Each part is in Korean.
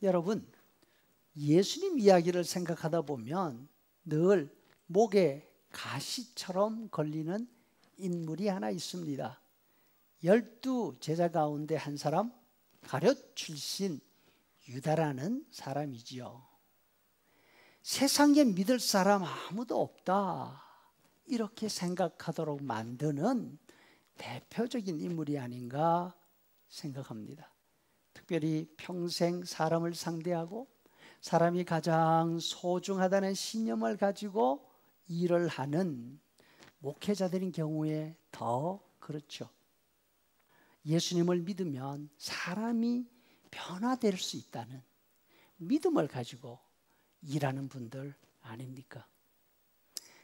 여러분, 예수님 이야기를 생각하다 보면 늘 목에 가시처럼 걸리는 인물이 하나 있습니다. 12 제자 가운데 한 사람, 가룟 출신 유다라는 사람이지요. 세상에 믿을 사람 아무도 없다, 이렇게 생각하도록 만드는 대표적인 인물이 아닌가 생각합니다. 특별히 평생 사람을 상대하고 사람이 가장 소중하다는 신념을 가지고 일을 하는 목회자들인 경우에 더 그렇죠. 예수님을 믿으면 사람이 변화될 수 있다는 믿음을 가지고 일하는 분들 아닙니까?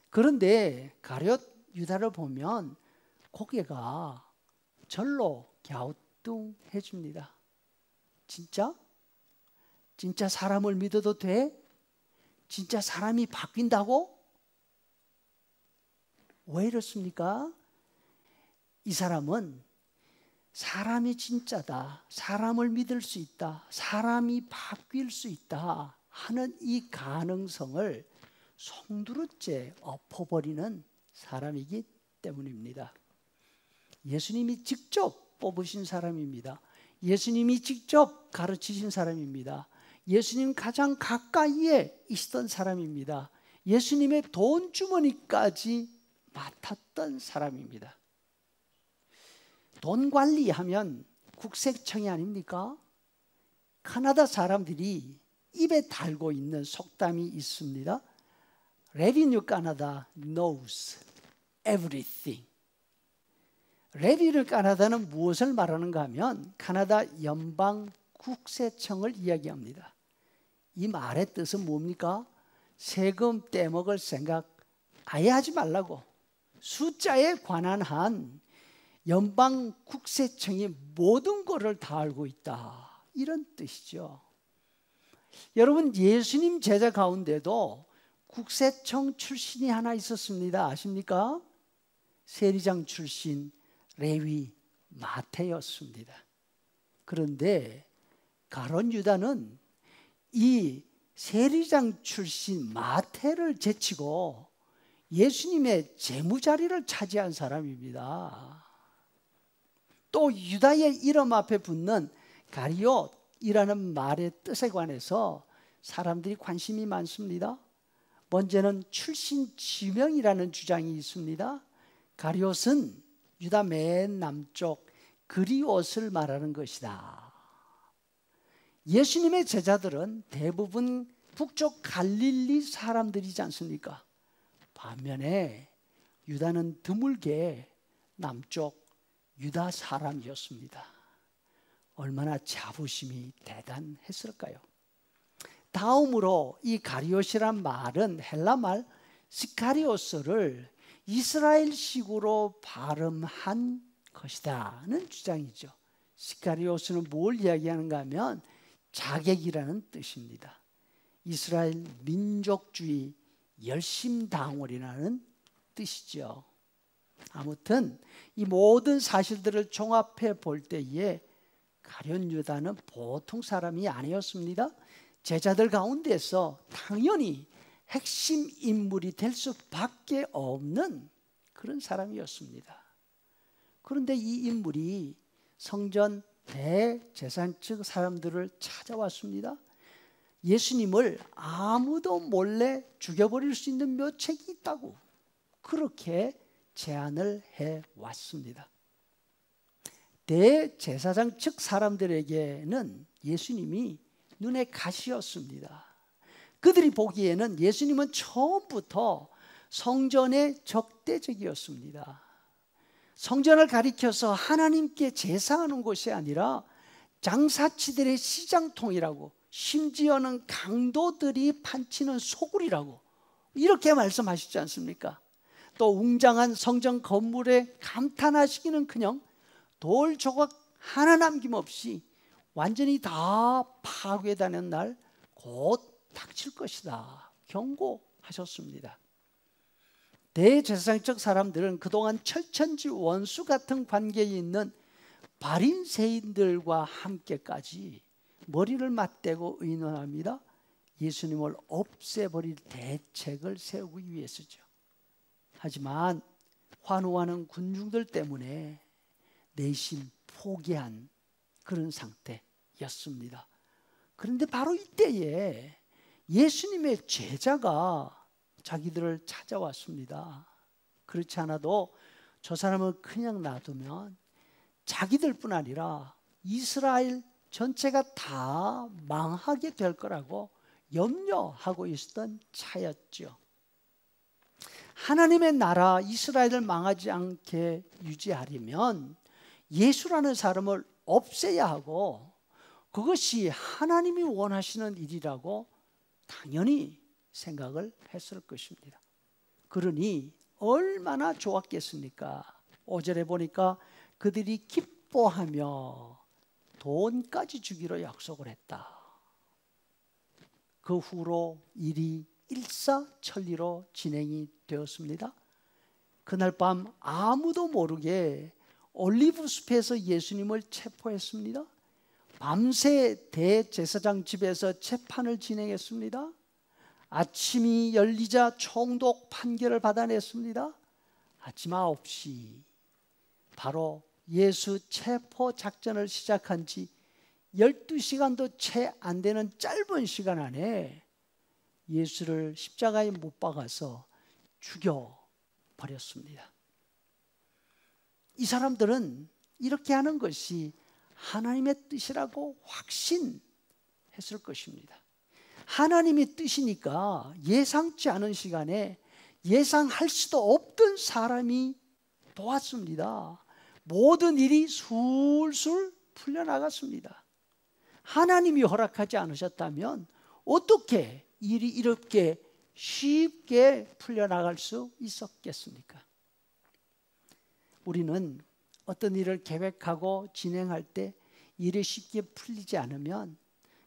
그런데 가룟 유다를 보면 고개가 절로 갸우뚱해집니다. 진짜? 진짜 사람을 믿어도 돼? 진짜 사람이 바뀐다고? 왜 이렇습니까? 이 사람은 사람이 진짜다, 사람을 믿을 수 있다, 사람이 바뀔 수 있다 하는 이 가능성을 송두리째 엎어버리는 사람이기 때문입니다. 예수님이 직접 뽑으신 사람입니다. 예수님이 직접 가르치신 사람입니다. 예수님 가장 가까이에 있었던 사람입니다. 예수님의 돈 주머니까지 맡았던 사람입니다. 돈 관리하면 국세청이 아닙니까? 캐나다 사람들이 입에 달고 있는 속담이 있습니다. Revenue Canada knows everything. 레비뉴 캐나다는 무엇을 말하는가 하면 캐나다 연방 국세청을 이야기합니다. 이 말의 뜻은 뭡니까? 세금 떼먹을 생각 아예 하지 말라고, 숫자에 관한 한 연방 국세청이 모든 것을 다 알고 있다, 이런 뜻이죠. 여러분, 예수님 제자 가운데도 국세청 출신이 하나 있었습니다. 아십니까? 세리장 출신 레위 마태였습니다. 그런데 가룟 유다는 이 세리장 출신 마태를 제치고 예수님의 재무자리를 차지한 사람입니다. 또 유다의 이름 앞에 붙는 가리옷이라는 말의 뜻에 관해서 사람들이 관심이 많습니다. 먼저는 출신 지명이라는 주장이 있습니다. 가리옷은 유다 맨 남쪽 그리옷을 말하는 것이다. 예수님의 제자들은 대부분 북쪽 갈릴리 사람들이지 않습니까? 반면에 유다는 드물게 남쪽 유다 사람이었습니다. 얼마나 자부심이 대단했을까요? 다음으로 이 가리옷이란 말은 헬라 말 시카리오스를 이스라엘식으로 발음한 것이다는 주장이죠. 시카리오스는 뭘 이야기하는가 하면 자객이라는 뜻입니다. 이스라엘 민족주의 열심당원이라는 뜻이죠. 아무튼 이 모든 사실들을 종합해 볼 때에 가룟 유다는 보통 사람이 아니었습니다. 제자들 가운데서 당연히 핵심 인물이 될 수밖에 없는 그런 사람이었습니다. 그런데 이 인물이 성전 대제사장 측 사람들을 찾아왔습니다. 예수님을 아무도 몰래 죽여버릴 수 있는 묘책이 있다고 그렇게 제안을 해왔습니다. 대제사장 측 사람들에게는 예수님이 눈에 가시였습니다. 그들이 보기에는 예수님은 처음부터 성전에 적대적이었습니다. 성전을 가리켜서 하나님께 제사하는 곳이 아니라 장사치들의 시장통이라고, 심지어는 강도들이 판치는 소굴이라고 이렇게 말씀하시지 않습니까? 또 웅장한 성전 건물에 감탄하시기는커녕 돌 조각 하나 남김없이 완전히 다 파괴되는 날 곧 닥칠 것이다 경고하셨습니다. 대제사장 쪽 사람들은 그동안 철천지 원수 같은 관계에 있는 바리새인들과 함께까지 머리를 맞대고 의논합니다. 예수님을 없애버릴 대책을 세우기 위해서죠. 하지만 환호하는 군중들 때문에 내심 포기한 그런 상태였습니다. 그런데 바로 이때에 예수님의 제자가 자기들을 찾아왔습니다. 그렇지 않아도 저 사람을 그냥 놔두면 자기들뿐 아니라 이스라엘 전체가 다 망하게 될 거라고 염려하고 있었던 차였죠. 하나님의 나라 이스라엘을 망하지 않게 유지하려면 예수라는 사람을 없애야 하고, 그것이 하나님이 원하시는 일이라고 당연히 생각을 했을 것입니다. 그러니 얼마나 좋았겠습니까? 5절에 보니까 그들이 기뻐하며 돈까지 주기로 약속을 했다. 그 후로 일이 일사천리로 진행이 되었습니다. 그날 밤 아무도 모르게 올리브 숲에서 예수님을 체포했습니다. 밤새 대제사장 집에서 재판을 진행했습니다. 아침이 열리자 총독 판결을 받아냈습니다. 아침 9시 바로 예수 체포 작전을 시작한 지 12시간도 채 안 되는 짧은 시간 안에 예수를 십자가에 못 박아서 죽여버렸습니다. 이 사람들은 이렇게 하는 것이 하나님의 뜻이라고 확신했을 것입니다. 하나님의 뜻이니까 예상치 않은 시간에 예상할 수도 없던 사람이 도왔습니다. 모든 일이 술술 풀려나갔습니다. 하나님이 허락하지 않으셨다면 어떻게 일이 이렇게 쉽게 풀려나갈 수 있었겠습니까? 우리는 어떤 일을 계획하고 진행할 때 일이 쉽게 풀리지 않으면,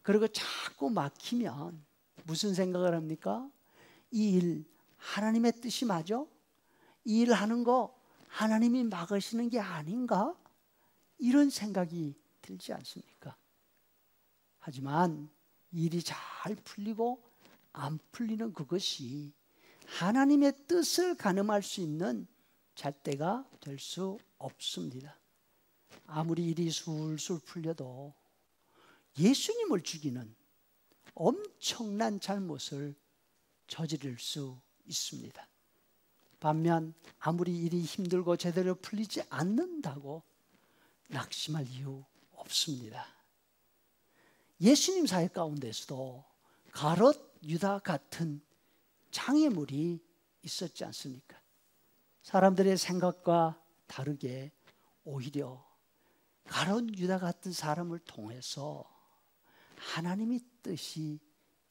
그리고 자꾸 막히면 무슨 생각을 합니까? 이 일 하나님의 뜻이 맞아? 이 일 하는 거 하나님이 막으시는 게 아닌가? 이런 생각이 들지 않습니까? 하지만 일이 잘 풀리고 안 풀리는 그것이 하나님의 뜻을 가늠할 수 있는 잣대가 될 수 없습니다. 아무리 일이 술술 풀려도 예수님을 죽이는 엄청난 잘못을 저지를 수 있습니다. 반면 아무리 일이 힘들고 제대로 풀리지 않는다고 낙심할 이유 없습니다. 예수님 사회 가운데서도 가롯 유다 같은 장애물이 있었지 않습니까? 사람들의 생각과 다르게 오히려 가롯 유다 같은 사람을 통해서 하나님의 뜻이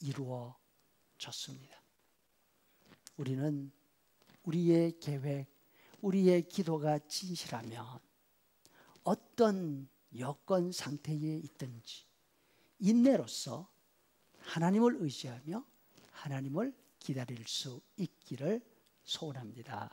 이루어졌습니다. 우리는 우리의 계획, 우리의 기도가 진실하면 어떤 여건 상태에 있든지 인내로서 하나님을 의지하며 하나님을 기다릴 수 있기를 소원합니다.